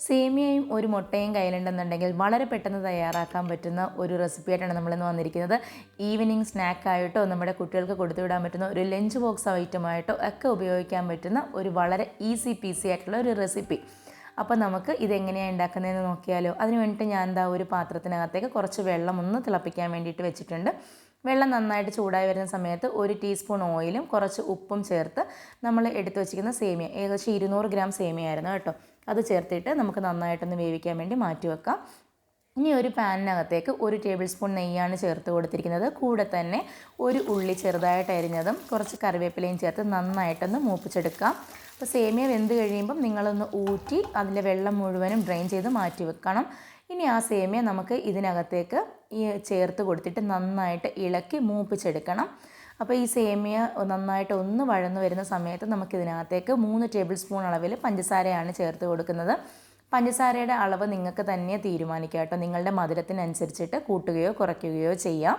സേമിയയും ഒരു മുട്ടയും കയ്യിലുണ്ടെന്നുണ്ടെങ്കിൽ വളരെ പെട്ടെന്ന് തയ്യാറാക്കാൻ പറ്റുന്ന ഒരു റെസിപ്പിയായിട്ടാണ് നമ്മളിന്ന് വന്നിരിക്കുന്നത്. ഈവനിങ് സ്നാക്കായിട്ടോ നമ്മുടെ കുട്ടികൾക്ക് കൊടുത്തുവിടാൻ പറ്റുന്ന ഒരു ലഞ്ച് ബോക്സ് ഐറ്റമായിട്ടോ ഒക്കെ ഉപയോഗിക്കാൻ പറ്റുന്ന ഒരു വളരെ ഈസി പീസി ആയിട്ടുള്ള ഒരു റെസിപ്പി. അപ്പോൾ നമുക്ക് ഇതെങ്ങനെയാണ് ഉണ്ടാക്കുന്നതെന്ന് നോക്കിയാലോ. അതിന് വേണ്ടിയിട്ട് ഞാൻ എന്താ ഒരു പാത്രത്തിനകത്തേക്ക് കുറച്ച് വെള്ളം ഒന്ന് തിളപ്പിക്കാൻ വേണ്ടിയിട്ട് വെച്ചിട്ടുണ്ട്. വെള്ളം നന്നായിട്ട് ചൂടായി വരുന്ന സമയത്ത് 1 ടീസ്പൂൺ ഓയിലും കുറച്ച് ഉപ്പും ചേർത്ത് നമ്മൾ എടുത്തു വെച്ചിരിക്കുന്ന സേമിയ, ഏകദേശം 200 ഗ്രാം സേമിയ ആയിരുന്നു കേട്ടോ, അത് ചേർത്തിട്ട് നമുക്ക് നന്നായിട്ടൊന്ന് വേവിക്കാൻ വേണ്ടി മാറ്റി വെക്കാം. ഇനി ഒരു പാനിനകത്തേക്ക് 1 ടേബിൾ സ്പൂൺ നെയ്യാണ് ചേർത്ത് കൊടുത്തിരിക്കുന്നത്. കൂടെ തന്നെ ഒരു ഉള്ളി ചെറുതായിട്ട് അരിഞ്ഞതും കുറച്ച് കറിവേപ്പിലയും ചേർത്ത് നന്നായിട്ടൊന്ന് മൂപ്പിച്ചെടുക്കാം. അപ്പോൾ സേമിയ വെന്ത് കഴിയുമ്പം നിങ്ങളൊന്ന് ഊറ്റി അതിൻ്റെ വെള്ളം മുഴുവനും ഡ്രെയിൻ ചെയ്ത് മാറ്റി വെക്കണം. ഇനി ആ സേമിയ നമുക്ക് ഇതിനകത്തേക്ക് ചേർത്ത് കൊടുത്തിട്ട് നന്നായിട്ട് ഇളക്കി മൂപ്പിച്ചെടുക്കണം. അപ്പോൾ ഈ സേമിയ നന്നായിട്ട് ഒന്ന് വഴന്നു വരുന്ന സമയത്ത് നമുക്കിതിനകത്തേക്ക് 3 ടേബിൾ സ്പൂൺ അളവിൽ പഞ്ചസാരയാണ് ചേർത്ത് കൊടുക്കുന്നത്. പഞ്ചസാരയുടെ അളവ് നിങ്ങൾക്ക് തന്നെ തീരുമാനിക്കാം കേട്ടോ, നിങ്ങളുടെ മധുരത്തിനനുസരിച്ചിട്ട് കൂട്ടുകയോ കുറയ്ക്കുകയോ ചെയ്യാം.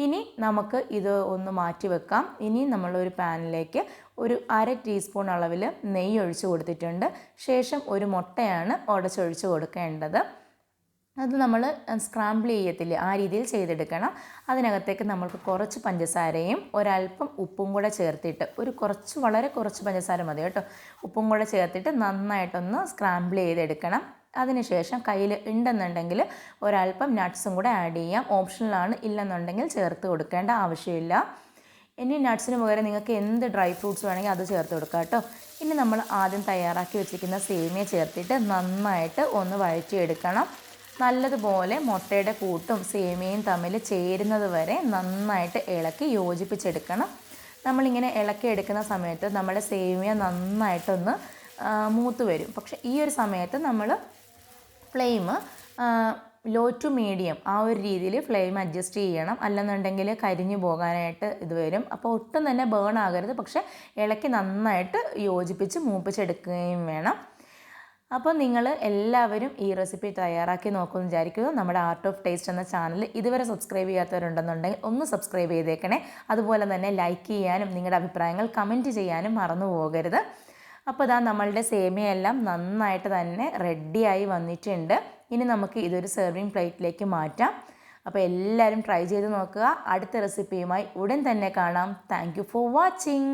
ഇനി നമുക്ക് ഇത് ഒന്ന് മാറ്റി വെക്കാം. ഇനി നമ്മളൊരു പാനിലേക്ക് ഒരു 1/2 ടീസ്പൂൺ അളവിൽ നെയ്യ് ഒഴിച്ച് കൊടുത്തിട്ടുണ്ട്. ശേഷം ഒരു മുട്ടയാണ് ഉടച്ചൊഴിച്ച് കൊടുക്കേണ്ടത്. അത് നമ്മൾ സ്ക്രാമ്പിൾ ചെയ്യത്തില്ലേ, ആ രീതിയിൽ ചെയ്തെടുക്കണം. അതിനകത്തേക്ക് നമ്മൾക്ക് കുറച്ച് പഞ്ചസാരയും ഒരല്പം ഉപ്പും കൂടെ ചേർത്തിട്ട്, വളരെ കുറച്ച് പഞ്ചസാര മതി കേട്ടോ, ഉപ്പും കൂടെ ചേർത്തിട്ട് നന്നായിട്ടൊന്ന് സ്ക്രാമ്പിൾ ചെയ്തെടുക്കണം. അതിനുശേഷം കയ്യിൽ ഉണ്ടെന്നുണ്ടെങ്കിൽ ഒരല്പം നട്ട്സും കൂടെ ആഡ് ചെയ്യാം. ഓപ്ഷണലാണ്, ഇല്ലെന്നുണ്ടെങ്കിൽ ചേർത്ത് കൊടുക്കേണ്ട ആവശ്യമില്ല. ഇനി നട്ട്സിന് പകരം നിങ്ങൾക്ക് എന്ത് ഡ്രൈ ഫ്രൂട്ട്സ് വേണമെങ്കിൽ അത് ചേർത്ത് കൊടുക്കാം കേട്ടോ. ഇനി നമ്മൾ ആദ്യം തയ്യാറാക്കി വെച്ചിരിക്കുന്ന സേമിയ ചേർത്തിട്ട് നന്നായിട്ട് ഒന്ന് വഴറ്റിയെടുക്കണം. നല്ലതുപോലെ മുട്ടയുടെ കൂട്ടും സേമിയയും തമ്മിൽ ചേരുന്നത് വരെ നന്നായിട്ട് ഇളക്കി യോജിപ്പിച്ചെടുക്കണം. നമ്മളിങ്ങനെ ഇളക്കി എടുക്കുന്ന സമയത്ത് നമ്മുടെ സേമിയ നന്നായിട്ടൊന്ന് മൂത്ത് വരും. പക്ഷേ ഈ ഒരു സമയത്ത് നമ്മൾ ഫ്ലെയിം ലോ ടു മീഡിയം ആ ഒരു രീതിയിൽ ഫ്ലെയിം അഡ്ജസ്റ്റ് ചെയ്യണം. അല്ലെന്നുണ്ടെങ്കിൽ കരിഞ്ഞു പോകാനായിട്ട് ഇത് വരും. അപ്പോൾ ഒട്ടും തന്നെ ബേൺ ആകരുത്, പക്ഷേ ഇളക്കി നന്നായിട്ട് യോജിപ്പിച്ച് മൂപ്പിച്ചെടുക്കുകയും വേണം. അപ്പോൾ നിങ്ങൾ എല്ലാവരും ഈ റെസിപ്പി തയ്യാറാക്കി നോക്കുമെന്ന് വിചാരിക്കുന്നു. നമ്മുടെ ആർട്ട് ഓഫ് ടേസ്റ്റ് എന്ന ചാനൽ ഇതുവരെ സബ്സ്ക്രൈബ് ചെയ്യാത്തവരുണ്ടെന്നുണ്ടെങ്കിൽ ഒന്ന് സബ്സ്ക്രൈബ് ചെയ്തേക്കണേ. അതുപോലെ തന്നെ ലൈക്ക് ചെയ്യാനും നിങ്ങളുടെ അഭിപ്രായങ്ങൾ കമൻറ്റ് ചെയ്യാനും മറന്നു പോകരുത്. അപ്പോൾ ഇതാ നമ്മളുടെ സേമിയ എല്ലാം നന്നായിട്ട് തന്നെ റെഡിയായി വന്നിട്ടുണ്ട്. ഇനി നമുക്ക് ഇതൊരു സെർവിങ് പ്ലേറ്റിലേക്ക് മാറ്റാം. അപ്പോൾ എല്ലാവരും ട്രൈ ചെയ്ത് നോക്കുക. അടുത്ത റെസിപ്പിയുമായി ഉടൻ തന്നെ കാണാം. Thank you for watching.